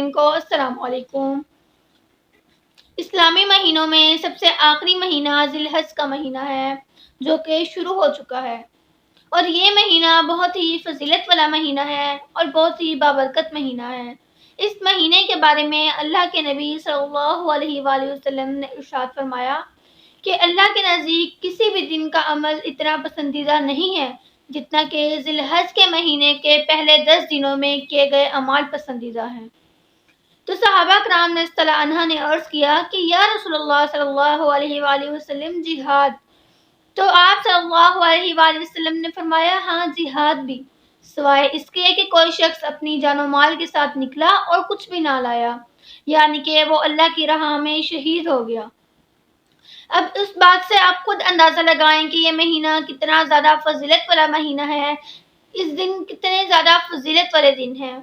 سامعین کو السلام علیکم۔ اسلامی مہینوں میں سب سے آخری مہینہ ذی الحج کا مہینہ ہے جو کہ شروع ہو چکا ہے، اور یہ مہینہ بہت ہی فضیلت والا مہینہ ہے اور بہت ہی بابرکت مہینہ ہے۔ اس مہینے کے بارے میں اللہ کے نبی صلی اللہ علیہ وآلہ وسلم نے ارشاد فرمایا کہ اللہ کے نزدیک کسی بھی دن کا عمل اتنا پسندیدہ نہیں ہے جتنا کہ ذی الحج کے مہینے کے پہلے 10 دنوں میں کیے گئے اعمال پسندیدہ ہیں۔ تو صحابہ کرام نے رضی عنہ نے عرض کیا کہ یا رسول اللہ صلی اللہ علیہ وآلہ وسلم، جہاد؟ تو آپ صلی اللہ علیہ وآلہ وسلم نے فرمایا ہاں، جہاد بھی، سوائے اس کے کہ کوئی شخص اپنی جان و مال کے ساتھ نکلا اور کچھ بھی نہ لایا، یعنی کہ وہ اللہ کی راہ میں شہید ہو گیا۔ اب اس بات سے آپ خود اندازہ لگائیں کہ یہ مہینہ کتنا زیادہ فضیلت والا مہینہ ہے، اس دن کتنے زیادہ فضیلت والے دن ہیں۔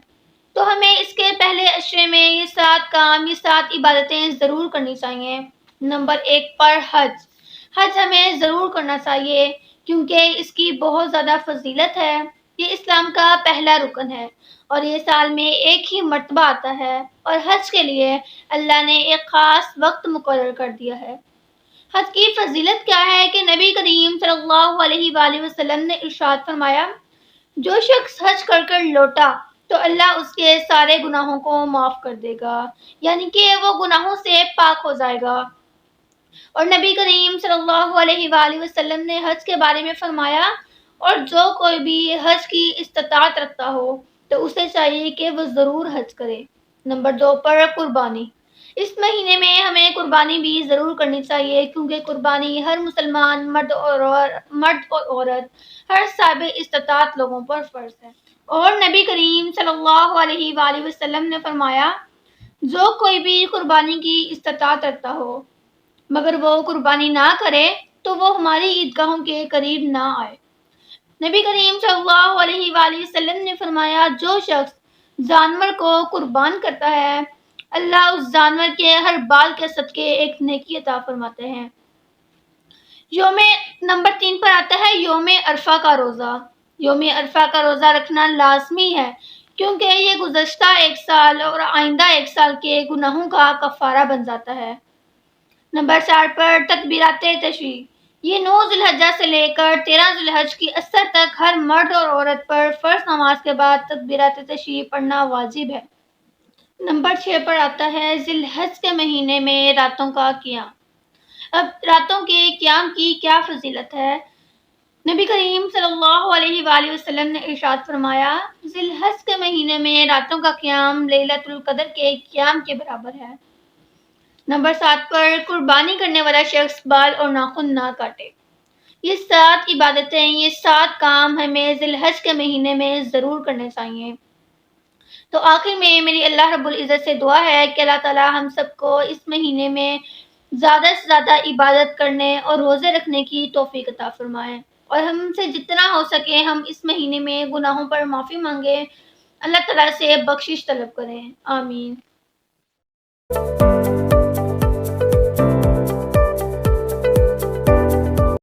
تو ہمیں اس کے پہلے عشرے میں یہ 7 عبادتیں ضرور کرنی چاہیے۔ نمبر 1 پر حج ہمیں ضرور کرنا چاہیے کیونکہ اس کی بہت زیادہ فضیلت ہے۔ یہ اسلام کا پہلا رکن ہے اور یہ سال میں ایک ہی مرتبہ آتا ہے، اور حج کے لیے اللہ نے ایک خاص وقت مقرر کر دیا ہے۔ حج کی فضیلت کیا ہے کہ نبی کریم صلی اللہ علیہ وآلہ وسلم نے ارشاد فرمایا، جو شخص حج کر کر لوٹا تو اللہ اس کے سارے گناہوں کو معاف کر دے گا، یعنی کہ وہ گناہوں سے پاک ہو جائے گا۔ اور نبی کریم صلی اللہ علیہ وآلہ وسلم نے حج کے بارے میں فرمایا، اور جو کوئی بھی حج کی استطاعت رکھتا ہو تو اسے چاہیے کہ وہ ضرور حج کرے۔ نمبر 2 پر قربانی۔ اس مہینے میں ہمیں قربانی بھی ضرور کرنی چاہیے کیونکہ قربانی ہر مسلمان مرد اور عورت، ہر صاحب استطاعت لوگوں پر فرض ہے۔ اور نبی کریم صلی اللہ علیہ وآلہ وسلم نے فرمایا، جو کوئی بھی قربانی کی استطاعت رکھتا ہو مگر وہ قربانی نہ کرے تو وہ ہماری عیدگاہوں کے قریب نہ آئے۔ نبی کریم صلی اللہ علیہ وآلہ وسلم نے فرمایا، جو شخص جانور کو قربان کرتا ہے اللہ اس جانور کے ہر بال کے صدقے ایک نیکی عطا فرماتے ہیں۔ نمبر 3 پر آتا ہے یوم عرفہ کا روزہ۔ یوم عرفہ کا روزہ رکھنا لازمی ہے کیونکہ یہ گزشتہ 1 سال اور آئندہ 1 سال کے گناہوں کا کفارہ بن جاتا ہے۔ نمبر 4 پر تکبیرات تشریق۔ یہ 9 ذی الحجہ سے لے کر 13 ذی الحجہ کی اثر تک ہر مرد اور عورت پر فرض نماز کے بعد تکبیرات تشریق پڑھنا واجب ہے۔ نمبر 6 پر آتا ہے ذی الحجہ کے مہینے میں راتوں کا قیام۔ اب راتوں کے قیام کی کیا فضیلت ہے؟ نبی کریم صلی اللہ علیہ وآلہ وسلم نے ارشاد فرمایا، ذی الحجہ کے مہینے میں راتوں کا قیام لیلۃ القدر کے قیام کے برابر ہے۔ نمبر 7 پر قربانی کرنے والا شخص بال اور ناخن نہ کاٹے۔ یہ 7 عبادتیں، یہ 7 کام ہمیں ذی الحجہ کے مہینے میں ضرور کرنے چاہیے۔ تو آخر میں میری اللہ رب العزت سے دعا ہے کہ اللہ تعالی ہم سب کو اس مہینے میں زیادہ سے زیادہ عبادت کرنے اور روزے رکھنے کی توفیق عطا فرمائے، اور ہم سے جتنا ہو سکے ہم اس مہینے میں گناہوں پر معافی مانگیں، اللہ تعالیٰ سے بخشش طلب کریں۔ آمین۔